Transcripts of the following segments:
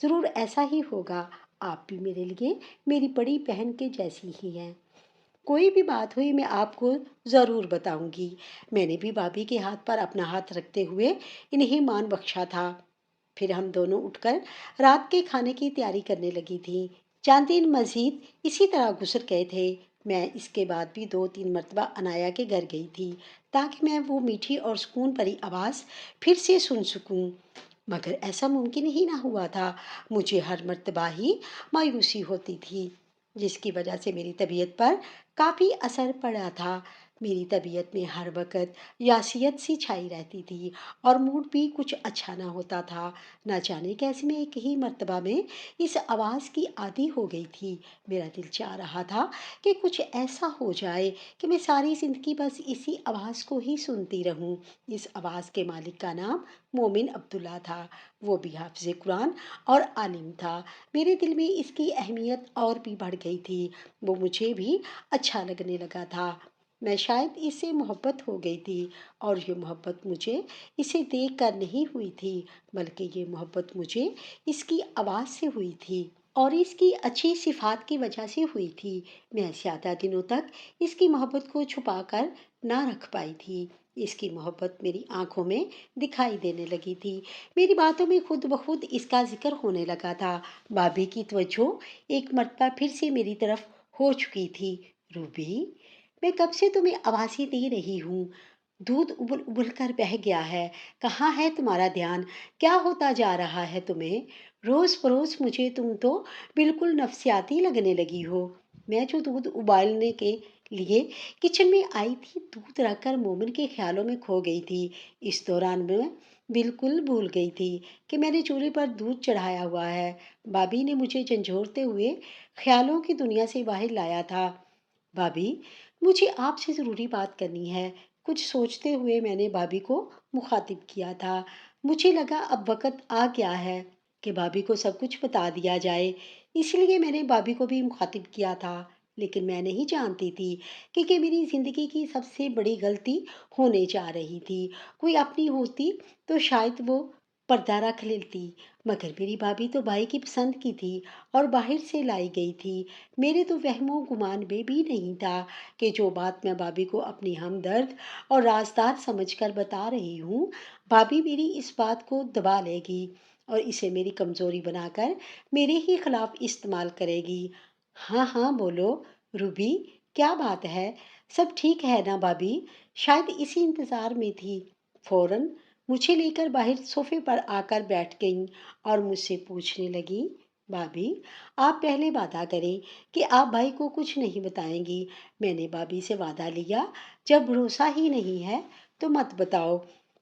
ضرور ایسا ہی ہوگا، آپ بھی میرے لیے میری بڑی بہن کے جیسی ہی ہیں۔ کوئی بھی بات ہوئی میں آپ کو ضرور بتاؤں گی۔ میں نے بھی بھابھی کے ہاتھ پر اپنا ہاتھ رکھتے ہوئے انہیں مان بخشا تھا۔ پھر ہم دونوں اٹھ کر رات کے کھانے کی تیاری کرنے لگی تھیں۔ چند دن مزید اسی طرح گزر گئے تھے۔ میں اس کے بعد بھی 2-3 مرتبہ انایا کے گھر گئی تھی تاکہ میں وہ میٹھی اور سکون بھری آواز پھر سے سن سکوں، مگر ایسا ممکن ہی نہ ہوا تھا۔ مجھے ہر مرتبہ ہی مایوسی ہوتی تھی، جس کی وجہ سے میری طبیعت پر کافی اثر پڑا تھا۔ میری طبیعت میں ہر وقت یاسیت سی چھائی رہتی تھی اور موڈ بھی کچھ اچھا نہ ہوتا تھا۔ نہ جانے کیسے میں ایک ہی مرتبہ میں اس آواز کی عادی ہو گئی تھی۔ میرا دل چاہ رہا تھا کہ کچھ ایسا ہو جائے کہ میں ساری زندگی بس اسی آواز کو ہی سنتی رہوں۔ اس آواز کے مالک کا نام مومن عبداللہ تھا۔ وہ بھی حافظ قرآن اور عالم تھا۔ میرے دل میں اس کی اہمیت اور بھی بڑھ گئی تھی۔ وہ مجھے بھی اچھا لگنے لگا تھا۔ میں شاید اس سے محبت ہو گئی تھی، اور یہ محبت مجھے اسے دیکھ کر نہیں ہوئی تھی، بلکہ یہ محبت مجھے اس کی آواز سے ہوئی تھی اور اس کی اچھی صفات کی وجہ سے ہوئی تھی۔ میں زیادہ دنوں تک اس کی محبت کو چھپا کر نہ رکھ پائی تھی۔ اس کی محبت میری آنکھوں میں دکھائی دینے لگی تھی۔ میری باتوں میں خود بخود اس کا ذکر ہونے لگا تھا۔ بھابھی کی توجہ ایک مرتبہ پھر سے میری طرف ہو چکی تھی۔ روبی، میں کب سے تمہیں آوازیں دے رہی ہوں، دودھ ابل ابل کر بہہ گیا ہے، کہاں ہے تمہارا دھیان؟ کیا ہوتا جا رہا ہے تمہیں؟ روز بروز مجھے تم تو بالکل نفسیاتی لگنے لگی ہو۔ میں جو دودھ ابالنے کے لیے کچن میں آئی تھی، دودھ رکھ کر مومن کے خیالوں میں کھو گئی تھی۔ اس دوران میں بالکل بھول گئی تھی کہ میں نے چولہے پر دودھ چڑھایا ہوا ہے۔ بھابھی نے مجھے جھنجھوڑتے ہوئے خیالوں کی دنیا سے باہر لایا تھا۔ بھابھی، مجھے آپ سے ضروری بات کرنی ہے۔ کچھ سوچتے ہوئے میں نے بھابھی کو مخاطب کیا تھا۔ مجھے لگا اب وقت آ گیا ہے کہ بھابھی کو سب کچھ بتا دیا جائے، اس لیے میں نے بھابھی کو بھی مخاطب کیا تھا۔ لیکن میں نہیں جانتی تھی کہ یہ میری زندگی کی سب سے بڑی غلطی ہونے جا رہی تھی۔ کوئی اپنی ہوتی تو شاید وہ پردہ رکھ لیتی، مگر میری بھابھی تو بھائی کی پسند کی تھی اور باہر سے لائی گئی تھی۔ میرے تو وہم و گمان میں بھی نہیں تھا کہ جو بات میں بھابھی کو اپنی ہمدرد اور رازدار سمجھ کر بتا رہی ہوں، بھابھی میری اس بات کو دبا لے گی اور اسے میری کمزوری بنا کر میرے ہی خلاف استعمال کرے گی۔ ہاں ہاں بولو روبی، کیا بات ہے؟ سب ٹھیک ہے نا بھابھی؟ شاید اسی انتظار میں تھی۔ فوراً مجھے لے کر باہر صوفے پر آ کر بیٹھ گئیں اور مجھ سے پوچھنے لگی، بھابھی، آپ پہلے وعدہ کریں کہ آپ بھائی کو کچھ نہیں بتائیں گی۔ میں نے بھابھی سے وعدہ لیا، جب بھروسہ ہی نہیں ہے تو مت بتاؤ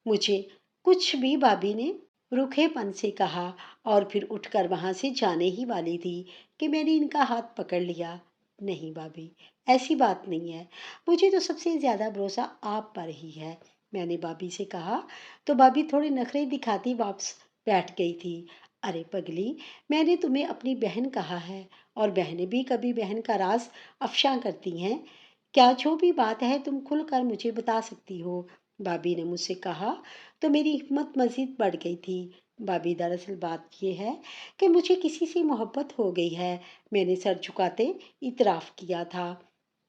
مجھے کچھ بھی۔ بھابھی نے روکھے پن سے کہا اور پھر اٹھ کر وہاں سے جانے ہی والی تھی کہ میں نے ان کا ہاتھ پکڑ لیا۔ نہیں بھابھی، ایسی بات نہیں ہے، مجھے تو سب سے زیادہ بھروسہ آپ پر ہی ہے، میں نے بھابھی سے کہا تو بھابھی تھوڑے نخرے دکھاتی واپس بیٹھ گئی تھی۔ ارے پگلی، میں نے تمہیں اپنی بہن کہا ہے، اور بہنیں بھی کبھی بہن کا راز افشاں کرتی ہیں۔ کیا جو بھی بات ہے تم کھل کر مجھے بتا سکتی ہو؟ بھابھی نے مجھ سے کہا تو میری ہمت مزید بڑھ گئی تھی۔ بھابھی، دراصل بات یہ ہے کہ مجھے کسی سے محبت ہو گئی ہے، میں نے سر جھکاتے اعتراف کیا تھا۔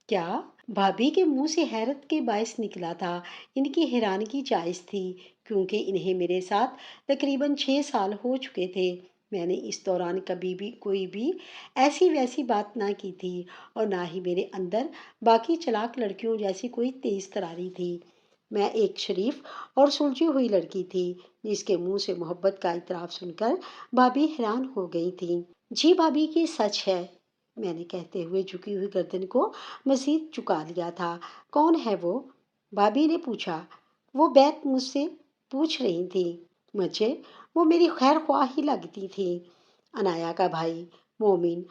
کیا؟ بھابھی کے منہ سے حیرت کے باعث نکلا تھا۔ ان کی حیرانگی جائز تھی، کیونکہ انہیں میرے ساتھ تقریباً 6 سال ہو چکے تھے۔ میں نے اس دوران کبھی بھی کوئی بھی ایسی ویسی بات نہ کی تھی، اور نہ ہی میرے اندر باقی چلاک لڑکیوں جیسی کوئی تیز تراری تھی۔ میں ایک شریف اور سلجھی ہوئی لڑکی تھی، جس کے منہ سے محبت کا اعتراف سن کر بھابھی حیران ہو گئی تھی۔ جی بھابھی، یہ سچ ہے، میں نے کہتے ہوئے جھکی ہوئی گردن کو مزید جھکا لیا تھا۔ کون ہے وہ؟ بھابھی نے پوچھا۔ وہ بیت مجھ سے پوچھ رہی تھی۔ مجھے وہ میری خیر خواہ ہی لگتی تھی، انایا کا بھائی مومن،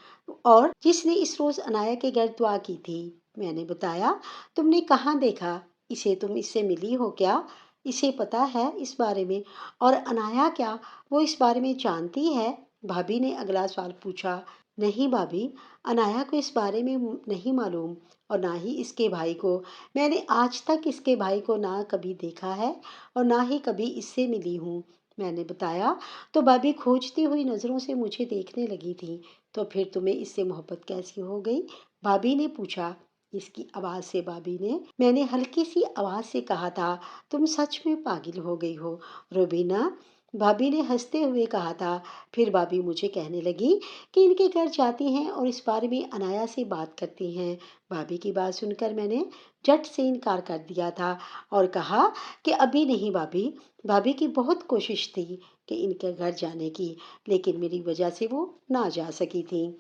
اور جس نے اس روز انایا کے گھر دعا کی تھی۔ میں نے بتایا۔ تم نے کہاں دیکھا اسے؟ تم اس سے ملی ہو کیا؟ اسے پتا ہے اس بارے میں؟ اور انایا، کیا وہ اس بارے میں جانتی ہے؟ بھابھی نے اگلا سوال پوچھا۔ نہیں بھابھی، انایا کو اس بارے میں نہیں معلوم، اور نہ ہی اس کے بھائی کو۔ میں نے آج تک اس کے بھائی کو نہ کبھی دیکھا ہے اور نہ ہی کبھی اس سے ملی ہوں۔ میں نے بتایا تو بھابھی کھوجتی ہوئی نظروں سے مجھے دیکھنے لگی تھی۔ تو پھر تمہیں اس سے محبت کیسی ہو گئی؟ بھابھی نے پوچھا۔ اس کی آواز سے بھابھی نے میں نے ہلکی سی آواز سے کہا تھا، تم سچ میں پاگل ہو گئی ہو روبینہ، بھابھی نے ہنستے ہوئے کہا تھا۔ پھر بھابھی مجھے کہنے لگی کہ ان کے گھر جاتی ہیں اور اس بارے میں انایا سے بات کرتی ہیں۔ بھابھی کی بات سن کر میں نے جھٹ سے انکار کر دیا تھا اور کہا کہ ابھی نہیں بھابھی۔ بھابھی کی بہت کوشش تھی کہ ان کے گھر جانے کی، لیکن میری وجہ سے وہ نہ جا سکی تھیں،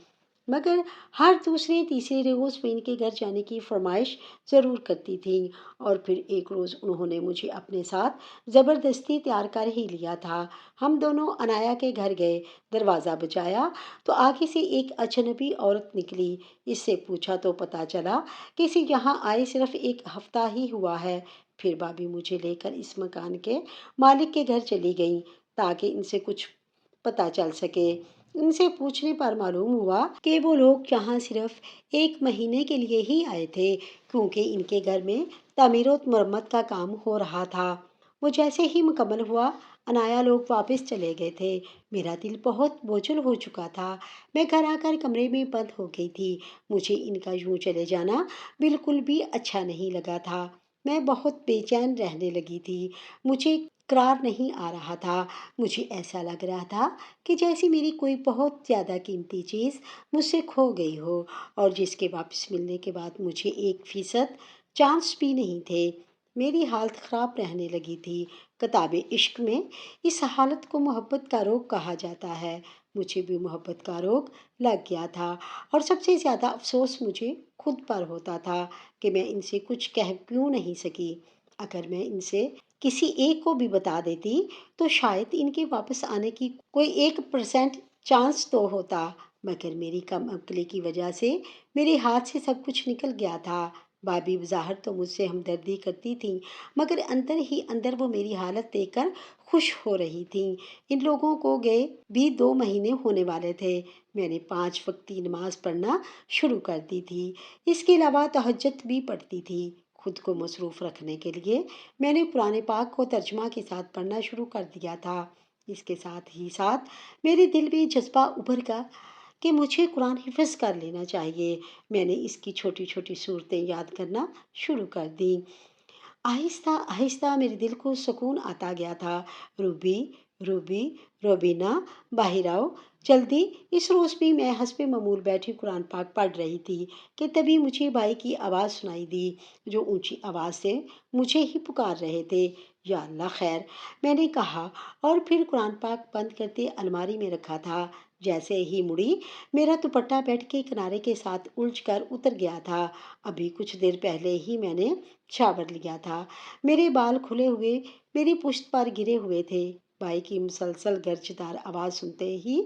مگر ہر دوسرے تیسرے روز میں ان کے گھر جانے کی فرمائش ضرور کرتی تھیں، اور پھر ایک روز انہوں نے مجھے اپنے ساتھ زبردستی تیار کر ہی لیا تھا۔ ہم دونوں انایا کے گھر گئے، دروازہ بجایا تو آگے سے ایک اجنبی عورت نکلی۔ اس سے پوچھا تو پتہ چلا کہ اسے یہاں آئے صرف ایک ہفتہ ہی ہوا ہے۔ پھر بھابھی مجھے لے کر اس مکان کے مالک کے گھر چلی گئیں تاکہ ان سے کچھ پتہ چل سکے۔ ان سے پوچھنے پر معلوم ہوا کہ وہ لوگ یہاں صرف 1 مہینے کے لیے ہی آئے تھے، کیونکہ ان کے گھر میں تعمیر و مرمت کا کام ہو رہا تھا۔ وہ جیسے ہی مکمل ہوا، انایا لوگ واپس چلے گئے تھے۔ میرا دل بہت بوجھل ہو چکا تھا۔ میں گھر آ کر کمرے میں بند ہو گئی تھی۔ مجھے ان کا یوں چلے جانا بالکل بھی اچھا نہیں لگا تھا۔ میں بہت بے چین رہنے لگی تھی۔ مجھے قرار نہیں آ رہا تھا۔ مجھے ایسا لگ رہا تھا کہ جیسے میری کوئی بہت زیادہ قیمتی چیز مجھ سے کھو گئی ہو، اور جس کے واپس ملنے کے بعد مجھے 1% چانس بھی نہیں تھے۔ میری حالت خراب رہنے لگی تھی۔ کتاب عشق میں اس حالت کو محبت کا روگ کہا جاتا ہے۔ مجھے بھی محبت کا روگ لگ گیا تھا، اور سب سے زیادہ افسوس مجھے خود پر ہوتا تھا کہ میں ان سے کچھ کہہ کیوں نہیں سکی۔ اگر میں ان سے کسی ایک کو بھی بتا دیتی تو شاید ان کے واپس آنے کی کوئی 1% چانس تو ہوتا، مگر میری کم عقلی کی وجہ سے میرے ہاتھ سے سب کچھ نکل گیا تھا۔ بھابھی بظاہر تو مجھ سے ہمدردی کرتی تھیں، مگر اندر ہی اندر وہ میری حالت دیکھ کر خوش ہو رہی تھیں۔ ان لوگوں کو گئے بھی 2 مہینے ہونے والے تھے۔ میں نے 5 وقتی نماز پڑھنا شروع کر دی تھی۔ اس کے علاوہ تہجد بھی پڑھتی تھی۔ خود کو مصروف رکھنے کے لیے میں نے قرآن پاک کو ترجمہ کے ساتھ پڑھنا شروع کر دیا تھا۔ اس کے ساتھ ہی ساتھ میرے دل میں جذبہ ابھر گیا کہ مجھے قرآن حفظ کر لینا چاہیے۔ میں نے اس کی چھوٹی چھوٹی صورتیں یاد کرنا شروع کر دیں۔ آہستہ آہستہ میرے دل کو سکون آتا گیا تھا۔ روبی، روبی، روبینہ، باہر آؤ جلدی۔ اس روز بھی میں حسب معمول بیٹھی قرآن پاک پڑھ رہی تھی کہ تبھی مجھے بھائی کی آواز سنائی دی، جو اونچی آواز سے مجھے ہی پکار رہے تھے۔ یا اللہ خیر، میں نے کہا، اور پھر قرآن پاک بند کرتے الماری میں رکھا تھا۔ جیسے ہی مڑی، میرا دوپٹہ بیڈ کے کنارے کے ساتھ الجھ کر اتر گیا تھا۔ ابھی کچھ دیر پہلے ہی میں نے شاور لیا تھا۔ میرے بال کھلے ہوئے میری پشت پر گرے ہوئے تھے۔ بھائی کی مسلسل گرجدار آواز سنتے ہی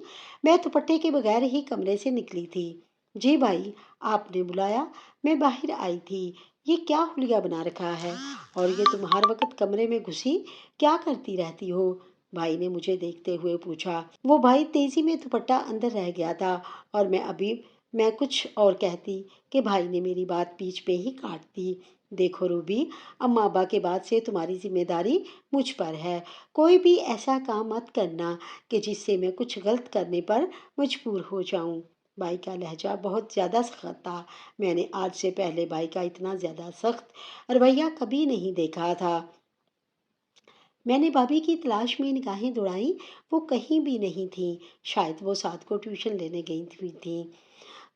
میں دوپٹے کے بغیر ہی کمرے سے نکلی تھی۔ جی بھائی، آپ نے بلایا؟ میں باہر آئی تھی۔ یہ کیا حلیہ بنا رکھا ہے، اور یہ تم ہر وقت کمرے میں گھسی کیا کرتی رہتی ہو؟ بھائی نے مجھے دیکھتے ہوئے پوچھا۔ وہ بھائی تیزی میں دوپٹہ اندر رہ گیا تھا، اور میں کچھ اور کہتی کہ بھائی نے میری بات بیچ میں ہی کاٹ دی۔ دیکھو روبی، اماں ابا کے بعد سے تمہاری ذمہ داری مجھ پر ہے۔ کوئی بھی ایسا کام مت کرنا کہ جس سے میں کچھ غلط کرنے پر مجبور ہو جاؤں۔ بھائی کا لہجہ بہت زیادہ سخت تھا۔ میں نے آج سے پہلے بھائی کا اتنا زیادہ سخت رویہ کبھی نہیں دیکھا تھا۔ میں نے بھابھی کی تلاش میں نگاہیں دوڑائیں، وہ کہیں بھی نہیں تھیں۔ شاید وہ سعد کو ٹیوشن لینے گئی ہوئی تھیں۔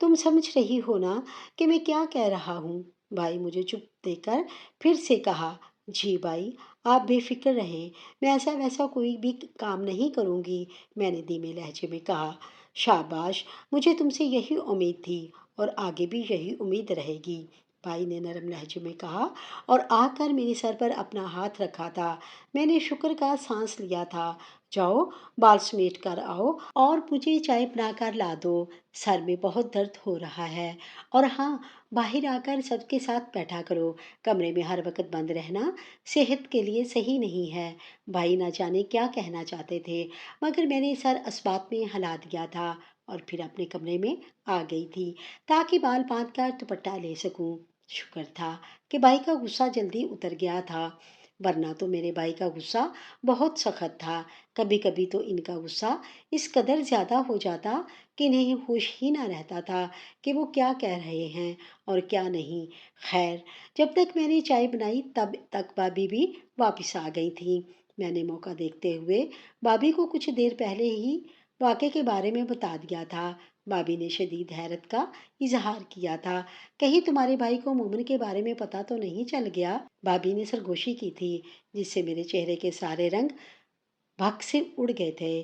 تم سمجھ رہی ہو نا کہ میں کیا کہہ رہا ہوں؟ بھائی مجھے چپ دیکھ کر پھر سے کہا۔ جی بھائی، آپ بے فکر رہیں، میں ایسا ویسا کوئی بھی کام نہیں کروں گی، میں نے دھیمے لہجے میں کہا۔ شاباش، مجھے تم سے یہی امید تھی، اور آگے بھی یہی امید رہے گی، بھائی نے نرم لہجے میں کہا، اور آ کر میرے سر پر اپنا ہاتھ رکھا تھا۔ میں نے شکر کا سانس لیا تھا۔ جاؤ، بال سمیٹ کر آؤ اور مجھے چائے بنا کر لا دو، سر میں بہت درد ہو رہا ہے، اور ہاں، باہر آ کر سب کے ساتھ بیٹھا کرو، کمرے میں ہر وقت بند رہنا صحت کے لیے صحیح نہیں ہے۔ بھائی نہ جانے کیا کہنا چاہتے تھے، مگر میں نے سر اسباب میں ہلا دیا تھا، اور پھر اپنے کمرے میں آ گئی تھی تاکہ بال باندھ کر دوپٹہ لے سکوں۔ شکر تھا کہ بھائی کا غصہ جلدی اتر گیا تھا۔ ورنہ تو میرے بھائی کا غصہ بہت سخت تھا۔ کبھی کبھی تو ان کا غصہ اس قدر زیادہ ہو جاتا کہ انہیں ہوش ہی نہ رہتا تھا کہ وہ کیا کہہ رہے ہیں اور کیا نہیں۔ خیر، جب تک میں نے چائے بنائی تب تک بھابھی بھی واپس آ گئی تھی۔ میں نے موقع دیکھتے ہوئے بھابھی کو کچھ دیر پہلے ہی واقعے کے بارے میں بتا دیا تھا۔ بھابھی نے شدید حیرت کا اظہار کیا تھا۔ کہیں تمہارے بھائی کو مومن کے بارے میں پتہ تو نہیں چل گیا؟ بھابھی نے سرگوشی کی تھی، جس سے میرے چہرے کے سارے رنگ بھگ سے اڑ گئے تھے۔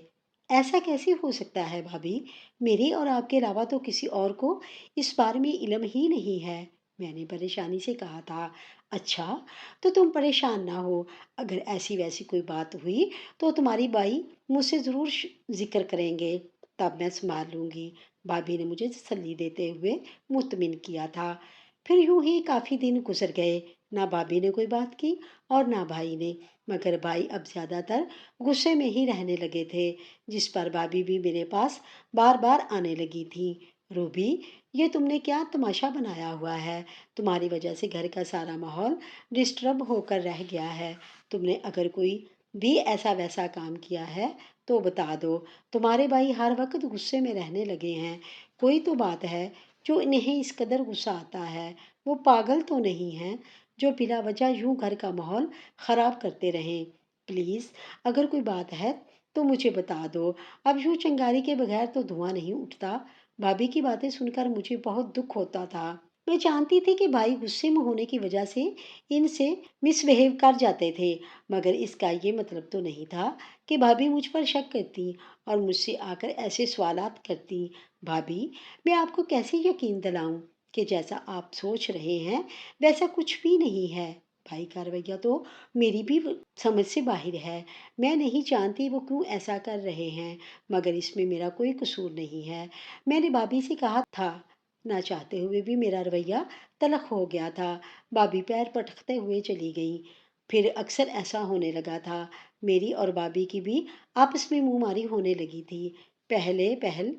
ایسا کیسے ہو سکتا ہے بھابھی؟ میرے اور آپ کے علاوہ تو کسی اور کو اس بارے میں علم ہی نہیں ہے، میں نے پریشانی سے کہا تھا۔ اچھا، تو تم پریشان نہ ہو، اگر ایسی ویسی کوئی بات ہوئی تو تمہاری بھائی مجھ سے ضرور ذکر کریں گے، تب میں سنبھال لوں گی۔ بھابھی نے مجھے تسلی دیتے ہوئے مطمئن کیا تھا۔ پھر یوں ہی کافی دن گزر گئے، نہ بھابھی نے کوئی بات کی اور نہ بھائی نے، مگر بھائی اب زیادہ تر غصے میں ہی رہنے لگے تھے، جس پر بھابھی بھی میرے پاس بار بار آنے لگی تھی۔ روبی، یہ تم نے کیا تماشا بنایا ہوا ہے؟ تمہاری وجہ سے گھر کا سارا ماحول ڈسٹرب ہو کر رہ گیا ہے۔ تم نے اگر کوئی بھی ایسا ویسا کام کیا ہے تو بتا دو۔ تمہارے بھائی ہر وقت غصے میں رہنے لگے ہیں۔ کوئی تو بات ہے جو انہیں اس قدر غصہ آتا ہے۔ وہ پاگل تو نہیں ہیں جو بلا وجہ یوں گھر کا ماحول خراب کرتے رہیں؟ پلیز، اگر کوئی بات ہے تو مجھے بتا دو۔ اب یوں چنگاری کے بغیر تو دھواں نہیں اٹھتا۔ بھابھی کی باتیں سن کر مجھے بہت دکھ ہوتا تھا۔ میں جانتی تھی کہ بھائی غصے میں ہونے کی وجہ سے ان سے مس بہیو کر جاتے تھے، مگر اس کا یہ مطلب تو نہیں تھا کہ بھابھی مجھ پر شک کرتی اور مجھ سے آ کر ایسے سوالات کرتی۔ بھابھی، میں آپ کو کیسے یقین دلاؤں کہ جیسا آپ سوچ رہے ہیں ویسا کچھ بھی نہیں ہے؟ بھائی کا رویہ تو میری بھی سمجھ سے باہر ہے۔ میں نہیں جانتی وہ کیوں ایسا کر رہے ہیں، مگر اس میں میرا کوئی قصور نہیں ہے۔ میں نے بھابھی سے کہا تھا، نہ چاہتے ہوئے بھی میرا رویہ تلخ ہو گیا تھا۔ بھابھی پیر پٹکتے ہوئے چلی گئی۔ پھر اکثر ایسا ہونے لگا تھا۔ میری اور بھابھی کی بھی آپس میں منہ ماری ہونے لگی تھی۔ پہل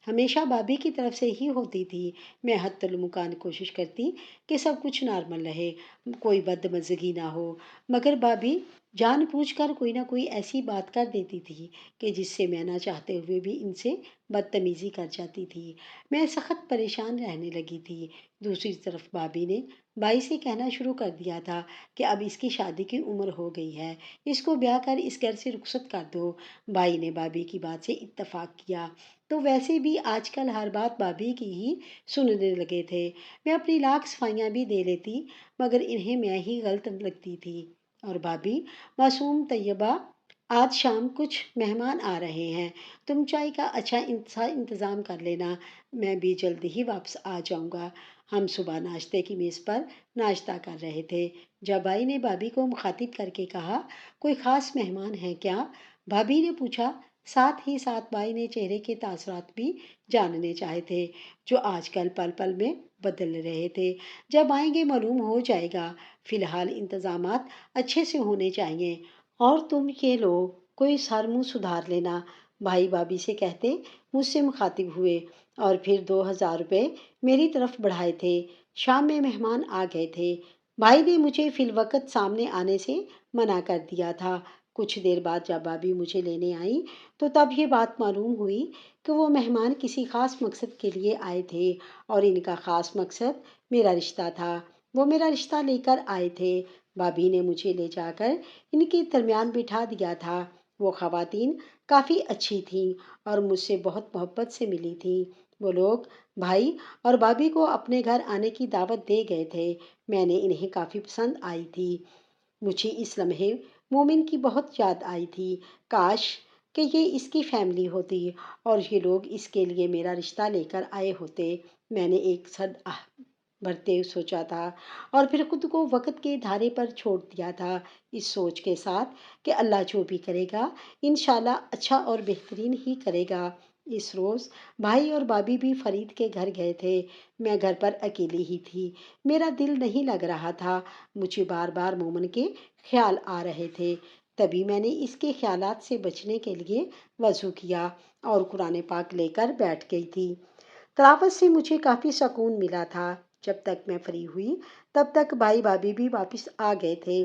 ہمیشہ بھابھی کی طرف سے ہی ہوتی تھی۔ میں حتی المکان کوشش کرتی کہ سب کچھ نارمل رہے، کوئی بدمزگی نہ ہو، مگر بھابھی جان بوجھ کر کوئی نہ کوئی ایسی بات کر دیتی تھی کہ جس سے میں نہ چاہتے ہوئے بھی ان سے بدتمیزی کر جاتی تھی۔ میں سخت پریشان رہنے لگی تھی۔ دوسری طرف بھابھی نے بھائی سے کہنا شروع کر دیا تھا کہ اب اس کی شادی کی عمر ہو گئی ہے، اس کو بیاہ کر اس گھر سے رخصت کر دو۔ بھائی نے بھابھی کی بات سے اتفاق کیا، تو ویسے بھی آج کل ہر بات بھابھی کی ہی سننے لگے تھے۔ میں اپنی لاکھ صفائیاں بھی دے لیتی، مگر انہیں میں ہی غلط لگتی تھی۔ اور بھابھی، معصوم طیبہ، آج شام کچھ مہمان آ رہے ہیں، تم چائے کا اچھا انتظام کر لینا، میں بھی جلد ہی واپس آ جاؤں گا۔ ہم صبح ناشتے کی میز پر ناشتہ کر رہے تھے جب بھائی نے بھابھی کو مخاطب کر کے کہا، کوئی خاص مہمان ہے کیا؟ بھابھی نے پوچھا۔ ساتھ ہی ساتھ بھائی نے چہرے کے تاثرات بھی جاننے چاہے تھے، جو آج کل پل پل میں بدل رہے تھے۔ جب آئیں گے معلوم ہو جائے گا، فی الحال انتظامات اچھے سے ہونے چاہیے، اور تم یہ لو، کوئی سر منہ سدھار لینا، بھائی بھابھی سے کہتے مجھ سے مخاطب ہوئے، اور پھر 2000 روپے میری طرف بڑھائے تھے۔ شام میں مہمان آ گئے تھے۔ بھائی نے مجھے فی الوقت سامنے آنے سے منع کر دیا تھا۔ کچھ دیر بعد جب بھابھی مجھے لینے آئی تو تب یہ بات معلوم ہوئی کہ وہ مہمان کسی خاص مقصد کے لیے آئے تھے، اور ان کا خاص مقصد میرا رشتہ تھا۔ وہ میرا رشتہ لے کر آئے تھے۔ بھابھی نے مجھے لے جا کر ان کے درمیان بٹھا دیا تھا۔ وہ خواتین کافی اچھی تھیں اور مجھ سے بہت محبت سے ملی تھیں۔ وہ لوگ بھائی اور بھابھی کو اپنے گھر آنے کی دعوت دے گئے تھے۔ میں نے انہیں کافی پسند آئی تھی۔ مجھے اس لمحے مومن کی بہت یاد آئی تھی۔ کاش کہ یہ اس کی فیملی ہوتی اور یہ لوگ اس کے لیے میرا رشتہ لے کر آئے ہوتے، میں نے ایک سد بھرتے سوچا تھا، اور پھر خود کو وقت کے دھارے پر چھوڑ دیا تھا، اس سوچ کے ساتھ کہ اللہ جو بھی کرے گا انشاءاللہ اچھا اور بہترین ہی کرے گا۔ اس روز بھائی اور بھابھی بھی فرید کے گھر گئے تھے۔ میں گھر پر اکیلی ہی تھی۔ میرا دل نہیں لگ رہا تھا۔ مجھے بار بار مومن کے خیال آ رہے تھے۔ تبھی میں نے اس کے خیالات سے بچنے کے لیے وضو کیا اور قرآن پاک لے کر بیٹھ گئی تھی۔ تلاوت سے مجھے کافی سکون ملا تھا۔ جب تک میں فری ہوئی تب تک بھائی بھابھی بھی واپس آ گئے تھے۔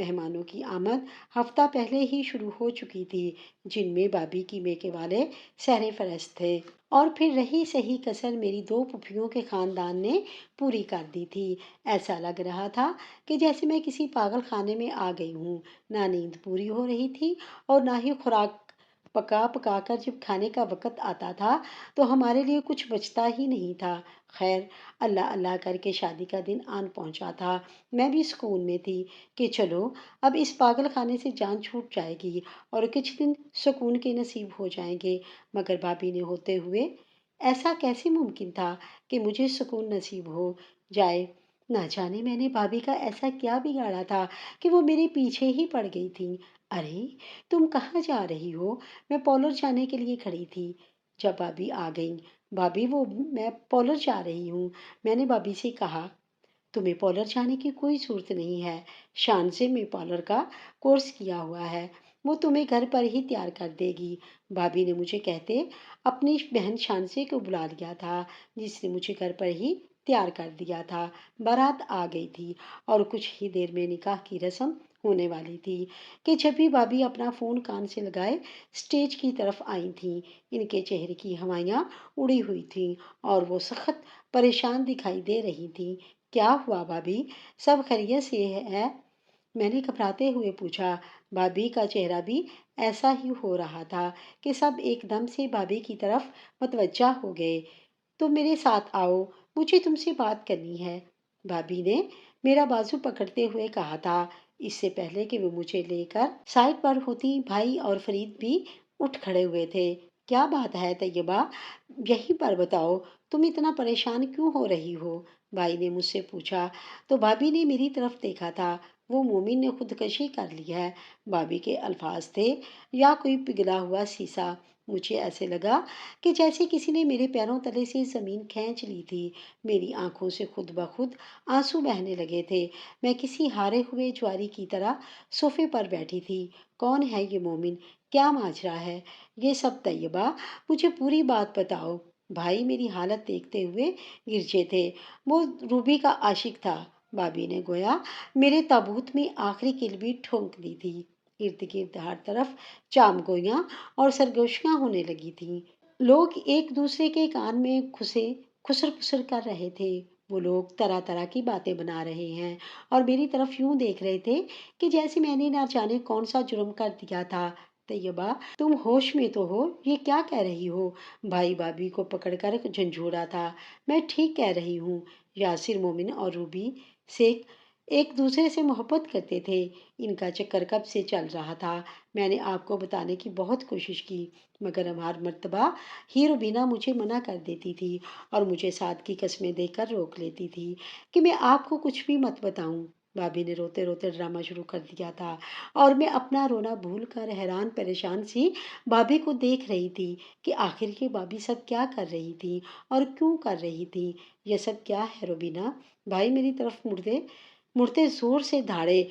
مہمانوں کی آمد ہفتہ پہلے ہی شروع ہو چکی تھی، جن میں بابی کی میکے والے سہرے فرست تھے، اور پھر رہی صحیح کسر میری دو پھوپھیوں کے خاندان نے پوری کر دی تھی۔ ایسا لگ رہا تھا کہ جیسے میں کسی پاگل خانے میں آ گئی ہوں۔ نہ نیند پوری ہو رہی تھی اور نہ ہی خوراک پکا پکا کر جب کھانے کا وقت آتا تھا تو ہمارے لیے کچھ بچتا ہی نہیں تھا۔ خیر، اللہ اللہ کر کے شادی کا دن آن پہنچا تھا۔ میں بھی سکون میں تھی کہ چلو اب اس پاگل خانے سے جان چھوٹ جائے گی اور کچھ دن سکون کے نصیب ہو جائیں گے، مگر بھابھی نے ہوتے ہوئے ایسا کیسے ممکن تھا کہ مجھے سکون نصیب ہو جائے؟ نہ جانے میں نے بھابھی کا ایسا کیا بگاڑا تھا کہ وہ میرے پیچھے ہی پڑ گئی تھی۔ ارے تم کہاں جا رہی ہو؟ میں پارلر جانے کے لیے کھڑی تھی جب بھابھی آ گئی۔ بھابھی وہ میں پارلر جا رہی ہوں، میں نے بھابھی سے کہا۔ تمہیں پارلر جانے کی کوئی صورت نہیں ہے، شان سے میں پارلر کا کورس کیا ہوا ہے، وہ تمہیں گھر پر ہی تیار کر دے گی۔ بھابھی نے مجھے کہتے اپنی بہن شانزے کو بلا لیا تھا، جس نے مجھے گھر پر ہی تیار کر دیا تھا۔ بارات آ گئی تھی اور کچھ ہی دیر میں نکاح کی رسم ہونے والی تھی کہ جب بھی بھابھی اپنا فون کان سے لگائے اسٹیج کی طرف آئی تھیں۔ ان کے چہرے کی ہوائیاں اڑی ہوئی تھیں اور وہ سخت پریشان دکھائی دے رہی تھیں۔ کیا ہوا بھابھی، سب خیریت سے ہے؟ میں نے گھبراتے ہوئے پوچھا۔ بھابھی کا چہرہ بھی ایسا ہی ہو رہا تھا کہ سب ایک دم سے بھابھی کی طرف متوجہ ہو گئے۔ تم میرے ساتھ آؤ، مجھے تم سے بات کرنی ہے، بھابھی نے میرا بازو پکڑتے ہوئے کہا تھا۔ اس سے پہلے کہ وہ مجھے لے کر سائڈ پر ہوتی، بھائی اور فرید بھی اٹھ کھڑے ہوئے تھے۔ کیا بات ہے طیبہ، یہیں پر بتاؤ، تم اتنا پریشان کیوں ہو رہی ہو؟ بھائی نے مجھ سے پوچھا تو بھابھی نے میری طرف دیکھا تھا۔ وہ مومن نے خودکشی کر لی ہے، بھابھی کے الفاظ تھے یا کوئی پگھلا ہوا سیسا۔ مجھے ایسے لگا کہ جیسے کسی نے میرے پیروں تلے سے زمین کھینچ لی تھی۔ میری آنکھوں سے خود بخود آنسو بہنے لگے تھے۔ میں کسی ہارے ہوئے جواری کی طرح صوفے پر بیٹھی تھی۔ کون ہے یہ مومن؟ کیا ماجرا ہے یہ سب؟ طیبہ مجھے پوری بات بتاؤ۔ بھائی میری حالت دیکھتے ہوئے گرجے تھے۔ وہ روبی کا عاشق تھا، بھابھی نے گویا میرے تابوت میں آخری کل بھی ٹھونک دی تھی۔ ارد گرد ہر طرف چام گوئیاں اور سرگوشیاں ہونے لگی تھیں۔ لوگ ایک دوسرے کے کان میں خسر پسر کر رہے تھے۔ وہ لوگ طرح طرح کی باتیں بنا رہے ہیں اور میری طرف یوں دیکھ رہے تھے کہ جیسے میں نے نہ جانے کون سا جرم کر دیا تھا۔ طیبہ تم ہوش میں تو ہو؟ یہ کیا کہہ رہی ہو؟ بھائی بھابھی کو پکڑ کر جھنجھوڑا تھا۔ میں ٹھیک کہہ رہی ہوں، یاسر مومن اور روبی سے ایک دوسرے سے محبت کرتے تھے۔ ان کا چکر کب سے چل رہا تھا، میں نے آپ کو بتانے کی بہت کوشش کی، مگر ہر مرتبہ ہی روبینہ مجھے منع کر دیتی تھی اور مجھے ساتھ کی قسمیں دے کر روک لیتی تھی کہ میں آپ کو کچھ بھی مت بتاؤں۔ بھابھی نے روتے روتے ڈرامہ شروع کر دیا تھا اور میں اپنا رونا بھول کر حیران پریشان سی بھابھی کو دیکھ رہی تھی کہ آخر یہ بھابھی سب کیا کر رہی تھی اور کیوں کر رہی تھی؟ یہ سب کیا ہے روبینہ؟ بھائی میری طرف مڑتے زور سے دھاڑے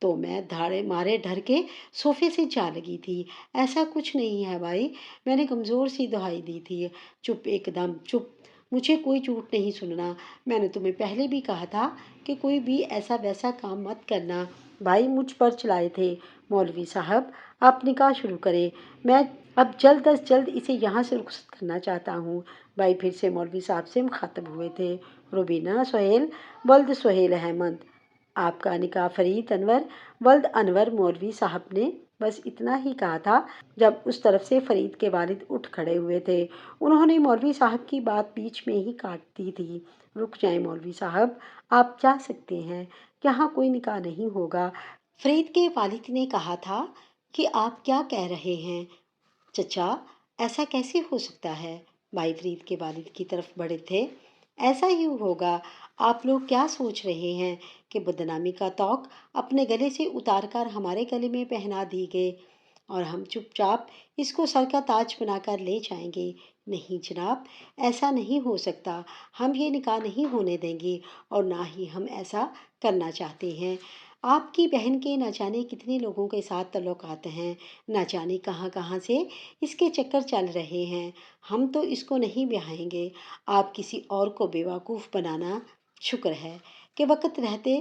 تو میں دھاڑے مارے ڈر کے صوفے سے جا لگی تھی۔ ایسا کچھ نہیں ہے بھائی، میں نے کمزور سی دہائی دی تھی۔ چپ، ایک دم چپ، مجھے کوئی جھوٹ نہیں سننا۔ میں نے تمہیں پہلے بھی کہا تھا کہ کوئی بھی ایسا ویسا کام مت کرنا۔ بھائی مجھ پر چلائے تھے۔ مولوی صاحب آپ نکاح شروع کریں، میں اب جلد از جلد اسے یہاں سے رخصت کرنا چاہتا ہوں۔ بھائی پھر سے مولوی صاحب سے مخاطب ہوئے تھے۔ روبینہ سہیل ولد سہیل احمد، آپ کا نکاح فرید انور ولد انور۔ مولوی صاحب نے بس اتنا ہی کہا تھا جب اس طرف سے فرید کے والد اٹھ کھڑے ہوئے تھے۔ انہوں نے مولوی صاحب کی بات بیچ میں ہی کاٹ دی تھی۔ رک جائیں مولوی صاحب، آپ جا سکتے ہیں، یہاں کوئی نکاح نہیں ہوگا۔ فرید کے والد نے کہا تھا کہ آپ کیا کہہ رہے ہیں چچا، ایسا کیسے ہو سکتا ہے؟ بھائی فرید کے والد کی طرف بڑھے تھے۔ ایسا ہی ہوگا، آپ لوگ کیا سوچ رہے ہیں کہ بدنامی کا طوق اپنے گلے سے اتار کر ہمارے گلے میں پہنا دی گے اور ہم چپ چاپ اس کو سر کا تاج بنا کر لے جائیں گے؟ نہیں جناب، ایسا نہیں ہو سکتا، ہم یہ نکاح نہیں ہونے دیں گے اور نہ ہی ہم ایسا کرنا چاہتے ہیں۔ آپ کی بہن کے نہ جانے کتنے لوگوں کے ساتھ تعلقات ہیں، نہ جانے کہاں کہاں سے اس کے چکر چل رہے ہیں۔ ہم تو اس کو نہیں بیاہیں گے۔ آپ کسی اور کو بیوقوف بنانا، شکر ہے کہ وقت رہتے